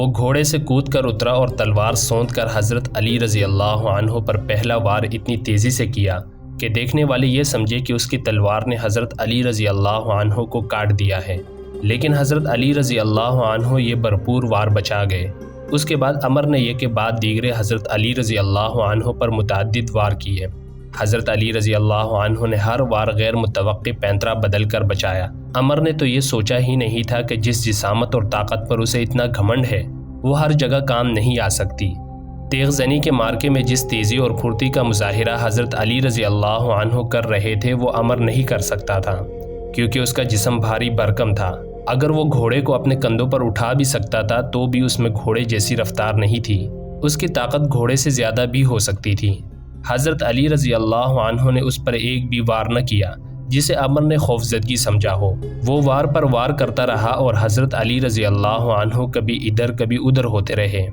وہ گھوڑے سے کود کر اترا اور تلوار سونت کر حضرت علی رضی اللہ عنہ پر پہلا وار اتنی تیزی سے کیا کہ دیکھنے والے یہ سمجھے کہ اس کی تلوار نے حضرت علی رضی اللہ عنہ کو کاٹ دیا ہے، لیکن حضرت علی رضی اللہ عنہ یہ بھرپور وار بچا گئے۔ اس کے بعد عمر نے یہ کہ بعد دیگرے حضرت علی رضی اللہ عنہ پر متعدد وار کیے۔ حضرت علی رضی اللہ عنہ نے ہر وار غیر متوقع پینترا بدل کر بچایا۔ عمر نے تو یہ سوچا ہی نہیں تھا کہ جس جسامت اور طاقت پر اسے اتنا گھمنڈ ہے وہ ہر جگہ کام نہیں آ سکتی۔ تیغ زنی کے مارکے میں جس تیزی اور پھرتی کا مظاہرہ حضرت علی رضی اللہ عنہ کر رہے تھے وہ عمر نہیں کر سکتا تھا، کیونکہ اس کا جسم بھاری بھرکم تھا۔ اگر وہ گھوڑے کو اپنے کندھوں پر اٹھا بھی سکتا تھا تو بھی اس میں گھوڑے جیسی رفتار نہیں تھی، اس کی طاقت گھوڑے سے زیادہ بھی ہو سکتی تھی۔ حضرت علی رضی اللہ عنہ نے اس پر ایک بھی وار نہ کیا جسے عمر نے خوفزدگی سمجھا ہو۔ وہ وار پر وار کرتا رہا اور حضرت علی رضی اللہ عنہ کبھی ادھر کبھی ادھر ہوتے رہے۔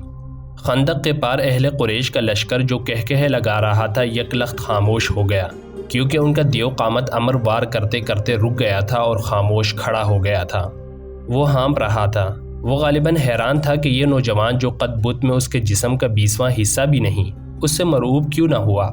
خندق کے پار اہل قریش کا لشکر جو کہکہے لگا رہا تھا یک لخت خاموش ہو گیا، کیونکہ ان کا دیو قامت عمر وار کرتے کرتے رک گیا تھا اور خاموش کھڑا ہو گیا تھا۔ وہ ہانپ رہا تھا۔ وہ غالباً حیران تھا کہ یہ نوجوان جو قد بت میں اس کے جسم کا 20واں حصہ بھی نہیں، اس سے مرعوب کیوں نہ ہوا۔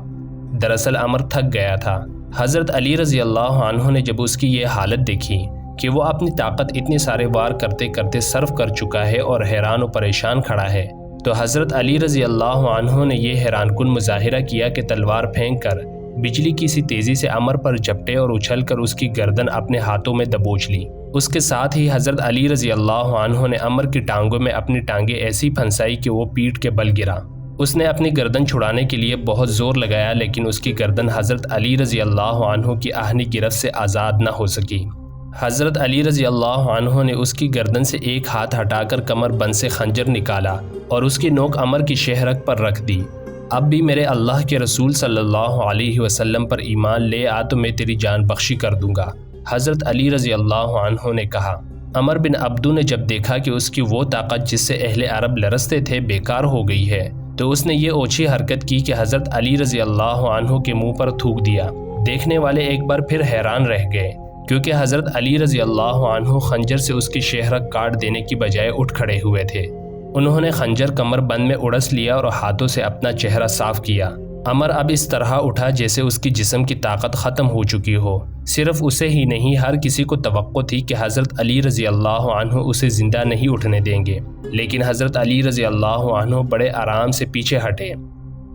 دراصل عمر تھک گیا تھا۔ حضرت علی رضی اللہ عنہ نے جب اس کی یہ حالت دیکھی کہ وہ اپنی طاقت اتنے سارے وار کرتے کرتے صرف کر چکا ہے اور حیران و پریشان کھڑا ہے، تو حضرت علی رضی اللہ عنہ نے یہ حیران کن مظاہرہ کیا کہ تلوار پھینک کر بجلی کی سی تیزی سے عمر پر جھپٹے اور اچھل کر اس کی گردن اپنے ہاتھوں میں دبوچ لی۔ اس کے ساتھ ہی حضرت علی رضی اللہ عنہ نے عمر کی ٹانگوں میں اپنی ٹانگیں ایسی پھنسائی کہ وہ پیٹھ کے بل گرا۔ اس نے اپنی گردن چھڑانے کے لیے بہت زور لگایا، لیکن اس کی گردن حضرت علی رضی اللہ عنہ کی آہنی گرفت سے آزاد نہ ہو سکی۔ حضرت علی رضی اللہ عنہ نے اس کی گردن سے ایک ہاتھ ہٹا کر کمر بند سے خنجر نکالا اور اس کی نوک عمر کی شہرک پر رکھ دی۔ اب بھی میرے اللہ کے رسول صلی اللہ علیہ وسلم پر ایمان لے آ تو میں تیری جان بخشی کر دوں گا، حضرت علی رضی اللہ عنہ نے کہا۔ عمر بن عبدو نے جب دیکھا کہ اس کی وہ طاقت جس سے اہل عرب لرزتے تھے بیکار ہو گئی ہے تو اس نے یہ اوچھی حرکت کی کہ حضرت علی رضی اللہ عنہ کے منہ پر تھوک دیا۔ دیکھنے والے ایک بار پھر حیران رہ گئے، کیونکہ حضرت علی رضی اللہ عنہ خنجر سے اس کی شہرک کاٹ دینے کی بجائے اٹھ کھڑے ہوئے تھے۔ انہوں نے خنجر کمر بند میں اڑس لیا اور ہاتھوں سے اپنا چہرہ صاف کیا۔ عمر اب اس طرح اٹھا جیسے اس کی جسم کی طاقت ختم ہو چکی ہو۔ صرف اسے ہی نہیں، ہر کسی کو توقع تھی کہ حضرت علی رضی اللہ عنہ اسے زندہ نہیں اٹھنے دیں گے، لیکن حضرت علی رضی اللہ عنہ بڑے آرام سے پیچھے ہٹے۔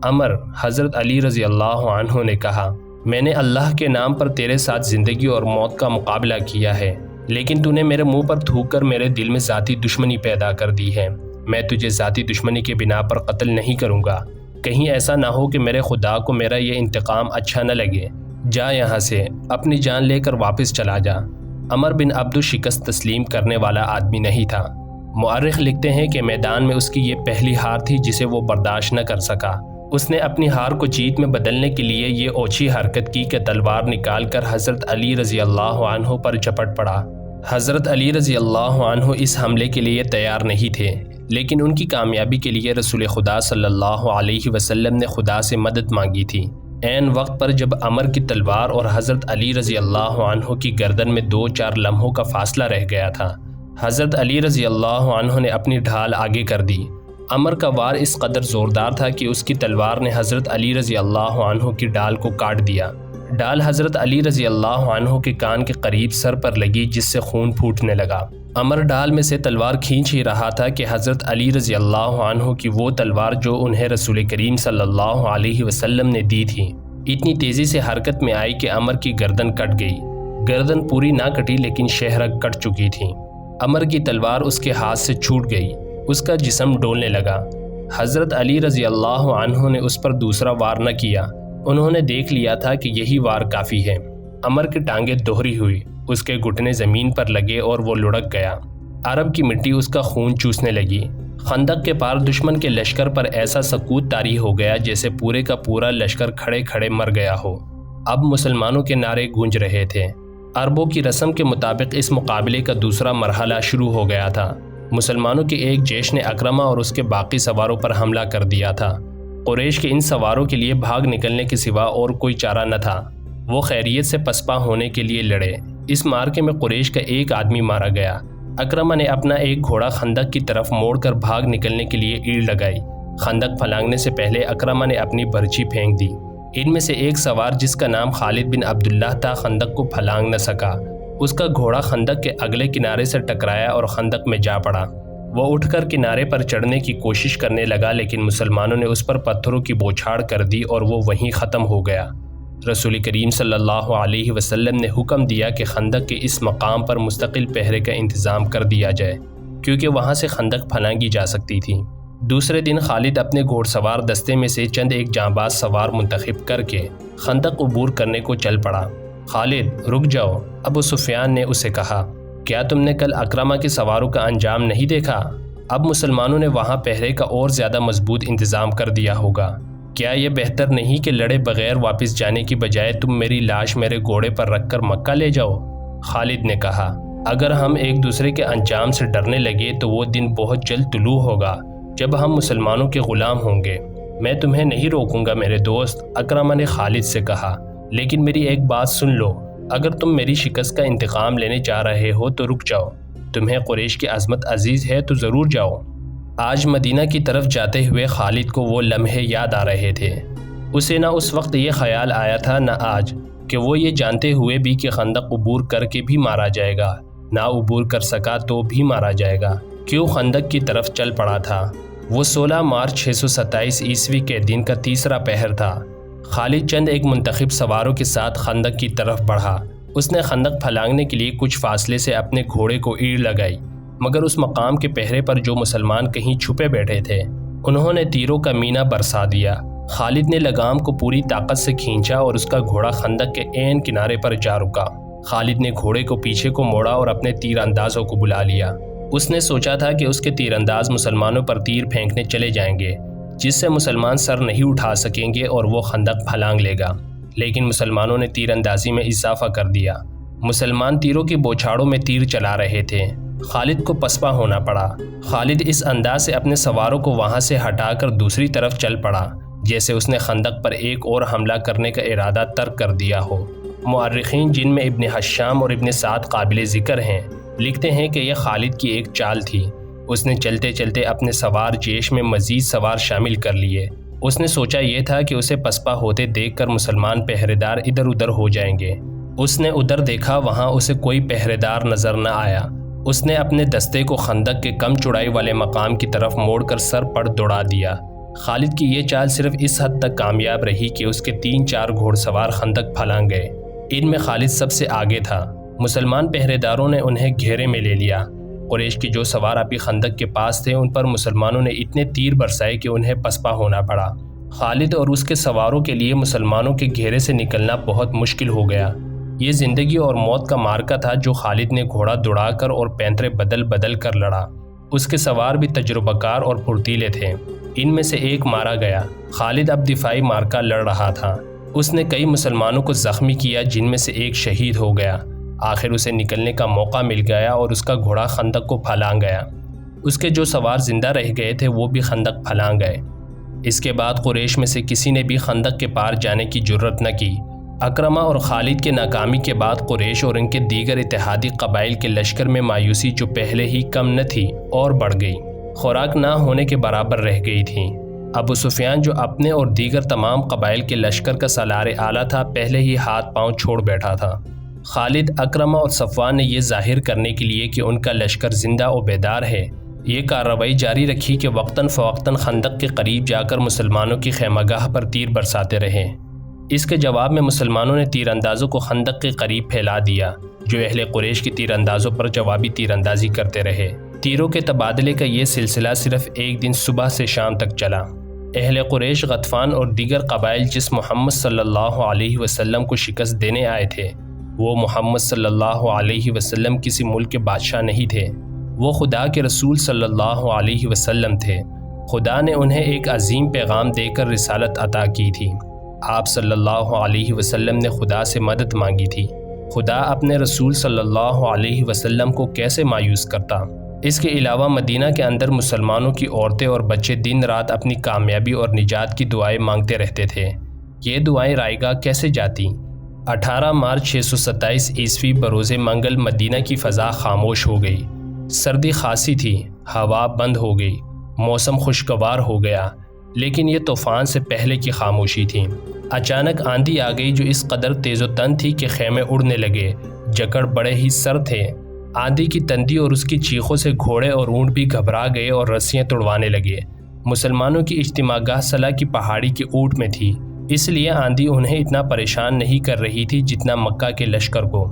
عمر، حضرت علی رضی اللہ عنہ نے کہا، میں نے اللہ کے نام پر تیرے ساتھ زندگی اور موت کا مقابلہ کیا ہے، لیکن تو نے میرے منہ پر تھوک کر میرے دل میں ذاتی دشمنی پیدا کر دی ہے۔ میں تجھے ذاتی دشمنی کے بنا پر قتل نہیں کروں گا، کہیں ایسا نہ ہو کہ میرے خدا کو میرا یہ انتقام اچھا نہ لگے۔ جا یہاں سے، اپنی جان لے کر واپس چلا جا۔ عمر بن عبدو شکست تسلیم کرنے والا آدمی نہیں تھا۔ مورخ لکھتے ہیں کہ میدان میں اس کی یہ پہلی ہار تھی جسے وہ برداشت نہ کر سکا۔ اس نے اپنی ہار کو جیت میں بدلنے کے لیے یہ اوچھی حرکت کی کہ تلوار نکال کر حضرت علی رضی اللہ عنہ پر جھپٹ پڑا۔ حضرت علی رضی اللہ عنہ اس حملے کے لیے تیار نہیں تھے، لیکن ان کی کامیابی کے لیے رسول خدا صلی اللہ علیہ وسلم نے خدا سے مدد مانگی تھی۔ عین وقت پر جب عمر کی تلوار اور حضرت علی رضی اللہ عنہ کی گردن میں 2-4 لمحوں کا فاصلہ رہ گیا تھا، حضرت علی رضی اللہ عنہ نے اپنی ڈھال آگے کر دی۔ عمر کا وار اس قدر زوردار تھا کہ اس کی تلوار نے حضرت علی رضی اللہ عنہ کی ڈال کو کاٹ دیا۔ ڈال حضرت علی رضی اللہ عنہ کے کان کے قریب سر پر لگی، جس سے خون پھوٹنے لگا۔ عمر ڈال میں سے تلوار کھینچ ہی رہا تھا کہ حضرت علی رضی اللہ عنہ کی وہ تلوار جو انہیں رسول کریم صلی اللہ علیہ وسلم نے دی تھی اتنی تیزی سے حرکت میں آئی کہ عمر کی گردن کٹ گئی۔ گردن پوری نہ کٹی لیکن شہرک کٹ چکی تھی۔ عمر کی تلوار اس کے ہاتھ سے چھوٹ گئی، اس کا جسم ڈولنے لگا۔ حضرت علی رضی اللہ عنہ نے اس پر دوسرا وار نہ کیا۔ انہوں نے دیکھ لیا تھا کہ یہی وار کافی ہے۔ عمر کی ٹانگیں دوہری ہوئی، اس کے گھٹنے زمین پر لگے اور وہ لڑک گیا۔ عرب کی مٹی اس کا خون چوسنے لگی۔ خندق کے پار دشمن کے لشکر پر ایسا سکوت طاری ہو گیا جیسے پورے کا پورا لشکر کھڑے کھڑے مر گیا ہو۔ اب مسلمانوں کے نعرے گونج رہے تھے۔ عربوں کی رسم کے مطابق اس مقابلے کا دوسرا مرحلہ شروع ہو گیا تھا۔ مسلمانوں کے ایک جیش نے اکرمہ اور اس کے باقی سواروں پر حملہ کر دیا تھا۔ قریش کے ان سواروں کے لیے بھاگ نکلنے کے سوا اور کوئی چارہ نہ تھا۔ وہ خیریت سے پسپا ہونے کے لیے لڑے۔ اس مارکے میں قریش کا ایک آدمی مارا گیا۔ اکرمہ نے اپنا ایک گھوڑا خندق کی طرف موڑ کر بھاگ نکلنے کے لیے ایڑ لگائی۔ خندق پھلانگنے سے پہلے اکرمہ نے اپنی برچھی پھینک دی۔ ان میں سے ایک سوار جس کا نام خالد بن عبداللہ تھا خندق کو پھلانگ نہ سکا۔ اس کا گھوڑا خندق کے اگلے کنارے سے ٹکرایا اور خندق میں جا پڑا۔ وہ اٹھ کر کنارے پر چڑھنے کی کوشش کرنے لگا لیکن مسلمانوں نے اس پر پتھروں کی بوچھاڑ کر دی اور وہ وہیں ختم ہو گیا۔ رسول کریم صلی اللہ علیہ وسلم نے حکم دیا کہ خندق کے اس مقام پر مستقل پہرے کا انتظام کر دیا جائے کیونکہ وہاں سے خندق پھلانگی جا سکتی تھی۔ دوسرے دن خالد اپنے گھوڑ سوار دستے میں سے چند ایک جانباز سوار منتخب کر کے خندق عبور کرنے کو چل پڑا۔ خالد رک جاؤ، ابو سفیان نے اسے کہا، کیا تم نے کل اکرمہ کے سواروں کا انجام نہیں دیکھا؟ اب مسلمانوں نے وہاں پہرے کا اور زیادہ مضبوط انتظام کر دیا ہوگا۔ کیا یہ بہتر نہیں کہ لڑے بغیر واپس جانے کی بجائے تم میری لاش میرے گھوڑے پر رکھ کر مکہ لے جاؤ؟ خالد نے کہا، اگر ہم ایک دوسرے کے انجام سے ڈرنے لگے تو وہ دن بہت جلد طلوع ہوگا جب ہم مسلمانوں کے غلام ہوں گے۔ میں تمہیں نہیں روکوں گا میرے دوست، اکرمہ نے خالد سے کہا، لیکن میری ایک بات سن لو، اگر تم میری شکست کا انتقام لینے جا رہے ہو تو رک جاؤ۔ تمہیں قریش کی عظمت عزیز ہے تو ضرور جاؤ۔ آج مدینہ کی طرف جاتے ہوئے خالد کو وہ لمحے یاد آ رہے تھے۔ اسے نہ اس وقت یہ خیال آیا تھا نہ آج کہ وہ یہ جانتے ہوئے بھی کہ خندق عبور کر کے بھی مارا جائے گا، نہ عبور کر سکا تو بھی مارا جائے گا، کیوں خندق کی طرف چل پڑا تھا۔ وہ 16 مارچ 627 عیسوی کے دن کا تیسرا پہر تھا۔ خالد چند ایک منتخب سواروں کے ساتھ خندق کی طرف بڑھا۔ اس نے خندق پھلانگنے کے لیے کچھ فاصلے سے اپنے گھوڑے کو ایڑ لگائی، مگر اس مقام کے پہرے پر جو مسلمان کہیں چھپے بیٹھے تھے انہوں نے تیروں کا مینا برسا دیا۔ خالد نے لگام کو پوری طاقت سے کھینچا اور اس کا گھوڑا خندق کے عین کنارے پر جا رکا۔ خالد نے گھوڑے کو پیچھے کو موڑا اور اپنے تیر اندازوں کو بلا لیا۔ اس نے سوچا تھا کہ اس کے تیر انداز مسلمانوں پر تیر پھینکنے چلے جائیں گے جس سے مسلمان سر نہیں اٹھا سکیں گے اور وہ خندق پھلانگ لے گا، لیکن مسلمانوں نے تیر اندازی میں اضافہ کر دیا۔ مسلمان تیروں کی بوچھاڑوں میں تیر چلا رہے تھے۔ خالد کو پسپا ہونا پڑا۔ خالد اس انداز سے اپنے سواروں کو وہاں سے ہٹا کر دوسری طرف چل پڑا جیسے اس نے خندق پر ایک اور حملہ کرنے کا ارادہ ترک کر دیا ہو۔ مورخین جن میں ابن حشام اور ابن سعد قابل ذکر ہیں لکھتے ہیں کہ یہ خالد کی ایک چال تھی۔ اس نے چلتے چلتے اپنے سوار جیش میں مزید سوار شامل کر لیے۔ اس نے سوچا یہ تھا کہ اسے پسپا ہوتے دیکھ کر مسلمان پہرے دار ادھر ادھر ہو جائیں گے۔ اس نے ادھر دیکھا، وہاں اسے کوئی پہرے دار نظر نہ آیا۔ اس نے اپنے دستے کو خندق کے کم چوڑائی والے مقام کی طرف موڑ کر سر پڑ دوڑا دیا۔ خالد کی یہ چال صرف اس حد تک کامیاب رہی کہ اس کے 3-4 گھوڑ سوار خندق پھلانگ گئے۔ ان میں خالد سب سے آگے تھا۔ مسلمان پہرے داروں نے انہیں گھیرے میں لے لیا۔ قریش کے جو سوار ابھی خندق کے پاس تھے ان پر مسلمانوں نے اتنے تیر برسائے کہ انہیں پسپا ہونا پڑا۔ خالد اور اس کے سواروں کے لیے مسلمانوں کے گھیرے سے نکلنا بہت مشکل ہو گیا۔ یہ زندگی اور موت کا معرکہ تھا جو خالد نے گھوڑا دوڑا کر اور پینترے بدل بدل کر لڑا۔ اس کے سوار بھی تجربہ کار اور پھرتیلے تھے۔ ان میں سے ایک مارا گیا۔ خالد اب دفاعی معرکہ لڑ رہا تھا۔ اس نے کئی مسلمانوں کو زخمی کیا جن میں سے ایک شہید ہو گیا۔ آخر اسے نکلنے کا موقع مل گیا اور اس کا گھوڑا خندق کو پھلانگ گیا۔ اس کے جو سوار زندہ رہ گئے تھے وہ بھی خندق پھلانگ گئے۔ اس کے بعد قریش میں سے کسی نے بھی خندق کے پار جانے کی جرت نہ کی۔ اکرمہ اور خالد کے ناکامی کے بعد قریش اور ان کے دیگر اتحادی قبائل کے لشکر میں مایوسی جو پہلے ہی کم نہ تھی اور بڑھ گئی، خوراک نہ ہونے کے برابر رہ گئی تھی۔ ابو سفیان جو اپنے اور دیگر تمام قبائل کے لشکر کا سالار اعلیٰ تھا پہلے ہی ہاتھ پاؤں چھوڑ بیٹھا تھا۔ خالد، اکرمہ اور صفوان نے یہ ظاہر کرنے کے لیے کہ ان کا لشکر زندہ و بیدار ہے یہ کارروائی جاری رکھی کہ وقتاً فوقتاً خندق کے قریب جا کر مسلمانوں کی خیمہ گاہ پر تیر برساتے رہے۔ اس کے جواب میں مسلمانوں نے تیر اندازوں کو خندق کے قریب پھیلا دیا جو اہل قریش کی تیر اندازوں پر جوابی تیر اندازی کرتے رہے۔ تیروں کے تبادلے کا یہ سلسلہ صرف ایک دن صبح سے شام تک چلا۔ اہل قریش، غطفان اور دیگر قبائل جس محمد صلی اللہ علیہ وسلم کو شکست دینے آئے تھے وہ محمد صلی اللہ علیہ وسلم کسی ملک کے بادشاہ نہیں تھے، وہ خدا کے رسول صلی اللہ علیہ وسلم تھے۔ خدا نے انہیں ایک عظیم پیغام دے کر رسالت عطا کی تھی۔ آپ صلی اللہ علیہ وسلم نے خدا سے مدد مانگی تھی۔ خدا اپنے رسول صلی اللہ علیہ وسلم کو کیسے مایوس کرتا؟ اس کے علاوہ مدینہ کے اندر مسلمانوں کی عورتیں اور بچے دن رات اپنی کامیابی اور نجات کی دعائیں مانگتے رہتے تھے۔ یہ دعائیں رائے گاہ کیسے جاتی؟ 18 مارچ 627 عیسوی بروز منگل مدینہ کی فضا خاموش ہو گئی۔ سردی خاصی تھی، ہوا بند ہو گئی، موسم خوشگوار ہو گیا، لیکن یہ طوفان سے پہلے کی خاموشی تھی۔ اچانک آندھی آ گئی جو اس قدر تیز و تند تھی کہ خیمے اڑنے لگے، جکڑ بڑے ہی سرد تھے۔ آندھی کی تندی اور اس کی چیخوں سے گھوڑے اور اونٹ بھی گھبرا گئے اور رسیاں تڑوانے لگے۔ مسلمانوں کی اجتماع گاہ صلہ کی پہاڑی کی اونٹ میں تھی، اس لیے آندھی انہیں اتنا پریشان نہیں کر رہی تھی جتنا مکہ کے لشکر کو۔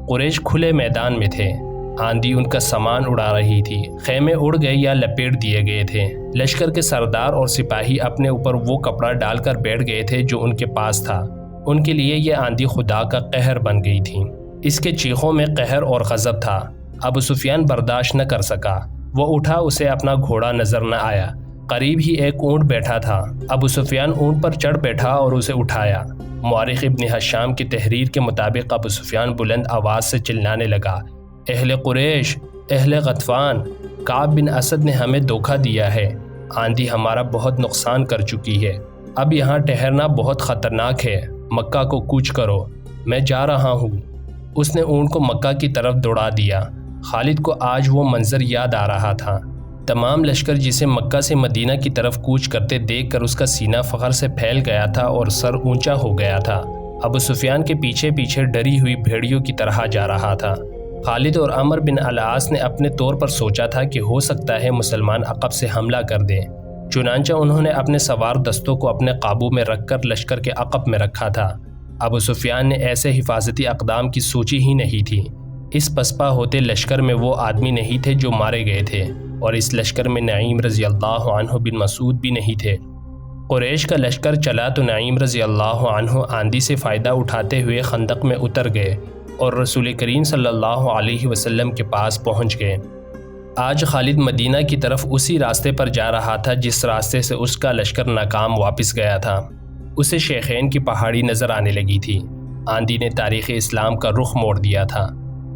قریش کھلے میدان میں تھے، آندھی ان کا سامان اڑا رہی تھی، خیمے اڑ گئے یا لپیٹ دیے گئے تھے۔ لشکر کے سردار اور سپاہی اپنے اوپر وہ کپڑا ڈال کر بیٹھ گئے تھے جو ان کے پاس تھا۔ ان کے لیے یہ آندھی خدا کا قہر بن گئی تھی۔ اس کے چیخوں میں قہر اور غضب تھا۔ ابو سفیان برداشت نہ کر سکا، وہ اٹھا، اسے اپنا گھوڑا نظر نہ آیا۔ قریب ہی ایک اونٹ بیٹھا تھا، ابو سفیان اونٹ پر چڑھ بیٹھا اور اسے اٹھایا۔ مورخ ابن حشام کی تحریر کے مطابق ابو سفیان بلند آواز سے چلانے لگا، اہل قریش، اہل غطفان، کعب بن اسد نے ہمیں دھوکہ دیا ہے، آندھی ہمارا بہت نقصان کر چکی ہے، اب یہاں ٹھہرنا بہت خطرناک ہے، مکہ کو کوچ کرو، میں جا رہا ہوں۔ اس نے اونٹ کو مکہ کی طرف دوڑا دیا۔ خالد کو آج وہ منظر یاد آ رہا تھا۔ تمام لشکر جسے مکہ سے مدینہ کی طرف کوچ کرتے دیکھ کر اس کا سینہ فخر سے پھیل گیا تھا اور سر اونچا ہو گیا تھا۔ ابو سفیان کے پیچھے پیچھے ڈری ہوئی بھیڑیوں کی طرح جا رہا تھا۔ خالد اور عمر بن العاص نے اپنے طور پر سوچا تھا کہ ہو سکتا ہے مسلمان عقب سے حملہ کر دیں، چنانچہ انہوں نے اپنے سوار دستوں کو اپنے قابو میں رکھ کر لشکر کے عقب میں رکھا تھا۔ ابو سفیان نے ایسے حفاظتی اقدام کی سوچی ہی نہیں تھی۔ اس پسپا ہوتے لشکر میں وہ آدمی نہیں تھے جو مارے گئے تھے، اور اس لشکر میں نعیم رضی اللہ عنہ بن مسعود بھی نہیں تھے۔ قریش کا لشکر چلا تو نعیم رضی اللہ عنہ آندھی سے فائدہ اٹھاتے ہوئے خندق میں اتر گئے اور رسول کریم صلی اللہ علیہ وسلم کے پاس پہنچ گئے۔ آج خالد مدینہ کی طرف اسی راستے پر جا رہا تھا جس راستے سے اس کا لشکر ناکام واپس گیا تھا۔ اسے شیخین کی پہاڑی نظر آنے لگی تھی۔ آندھی نے تاریخ اسلام کا رخ موڑ دیا تھا۔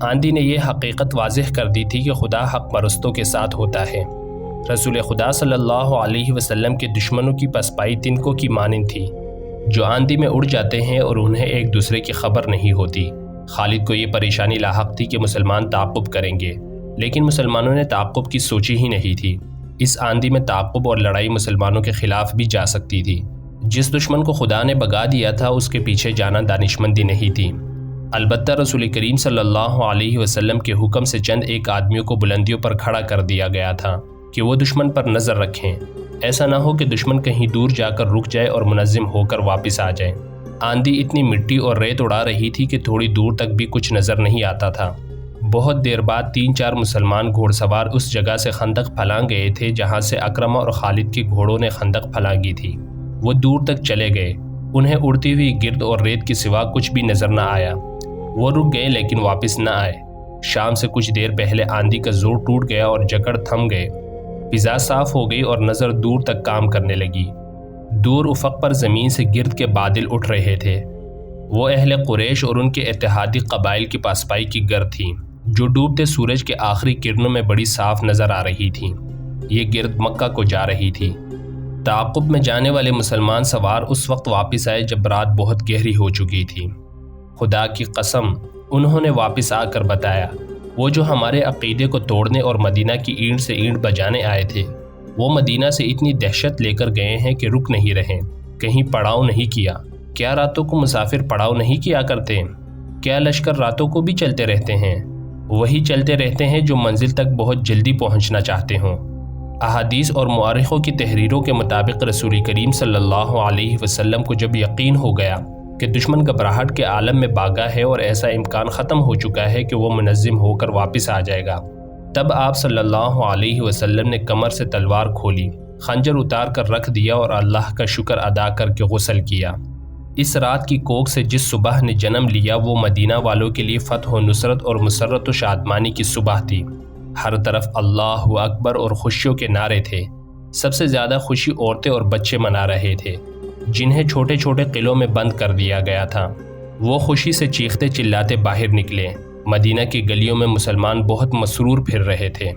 آندھی نے یہ حقیقت واضح کر دی تھی کہ خدا حق پرستوں کے ساتھ ہوتا ہے۔ رسول خدا صلی اللہ علیہ وسلم کے دشمنوں کی پسپائی تنکوں کی مانند تھی جو آندھی میں اڑ جاتے ہیں اور انہیں ایک دوسرے کی خبر نہیں ہوتی۔ خالد کو یہ پریشانی لاحق تھی کہ مسلمان تعاقب کریں گے، لیکن مسلمانوں نے تعاقب کی سوچی ہی نہیں تھی۔ اس آندھی میں تعاقب اور لڑائی مسلمانوں کے خلاف بھی جا سکتی تھی۔ جس دشمن کو خدا نے بھگا دیا تھا اس کے پیچھے جانا دانشمندی نہیں تھی۔ البتہ رسول کریم صلی اللہ علیہ وسلم کے حکم سے چند ایک آدمیوں کو بلندیوں پر کھڑا کر دیا گیا تھا کہ وہ دشمن پر نظر رکھیں، ایسا نہ ہو کہ دشمن کہیں دور جا کر رک جائے اور منظم ہو کر واپس آ جائے۔ آندھی اتنی مٹی اور ریت اڑا رہی تھی کہ تھوڑی دور تک بھی کچھ نظر نہیں آتا تھا۔ بہت دیر بعد 3-4 مسلمان گھوڑ سوار اس جگہ سے خندق پھلانگ گئے تھے جہاں سے اکرمہ اور خالد کے گھوڑوں نے خندق پھلانگی تھی۔ وہ دور تک چلے گئے، انہیں اڑتی ہوئی گرد اور ریت کے سوا کچھ بھی نظر نہ آیا۔ وہ رک گئے لیکن واپس نہ آئے۔ شام سے کچھ دیر پہلے آندھی کا زور ٹوٹ گیا اور جکڑ تھم گئے، فضا صاف ہو گئی اور نظر دور تک کام کرنے لگی۔ دور افق پر زمین سے گرد کے بادل اٹھ رہے تھے۔ وہ اہل قریش اور ان کے اتحادی قبائل کی پاسپائی کی گرد تھیں جو ڈوبتے سورج کے آخری کرنوں میں بڑی صاف نظر آ رہی تھیں۔ یہ گرد مکہ کو جا رہی تھی۔ تعاقب میں جانے والے مسلمان سوار اس وقت واپس آئے جب رات بہت گہری ہو چکی تھی۔ خدا کی قسم، انہوں نے واپس آ کر بتایا، وہ جو ہمارے عقیدے کو توڑنے اور مدینہ کی اینٹ سے اینٹ بجانے آئے تھے، وہ مدینہ سے اتنی دہشت لے کر گئے ہیں کہ رک نہیں رہے، کہیں پڑاؤ نہیں کیا۔ کیا راتوں کو مسافر پڑاؤ نہیں کیا کرتے؟ کیا لشکر راتوں کو بھی چلتے رہتے ہیں؟ وہی چلتے رہتے ہیں جو منزل تک بہت جلدی پہنچنا چاہتے ہوں۔ احادیث اور مورخوں کی تحریروں کے مطابق رسول کریم صلی اللہ علیہ وسلم کو جب یقین ہو گیا کہ دشمن گھبراہٹ کے عالم میں بھاگا ہے اور ایسا امکان ختم ہو چکا ہے کہ وہ منظم ہو کر واپس آ جائے گا، تب آپ صلی اللہ علیہ وسلم نے کمر سے تلوار کھولی، خنجر اتار کر رکھ دیا اور اللہ کا شکر ادا کر کے غسل کیا۔ اس رات کی کوکھ سے جس صبح نے جنم لیا وہ مدینہ والوں کے لیے فتح و نصرت اور مسرت و شادمانی کی صبح تھی۔ ہر طرف اللہ اکبر اور خوشیوں کے نعرے تھے۔ سب سے زیادہ خوشی عورتیں اور بچے منا رہے تھے جنہیں چھوٹے چھوٹے قلعوں میں بند کر دیا گیا تھا۔ وہ خوشی سے چیختے چلاتے باہر نکلے۔ مدینہ کی گلیوں میں مسلمان بہت مسرور پھر رہے تھے۔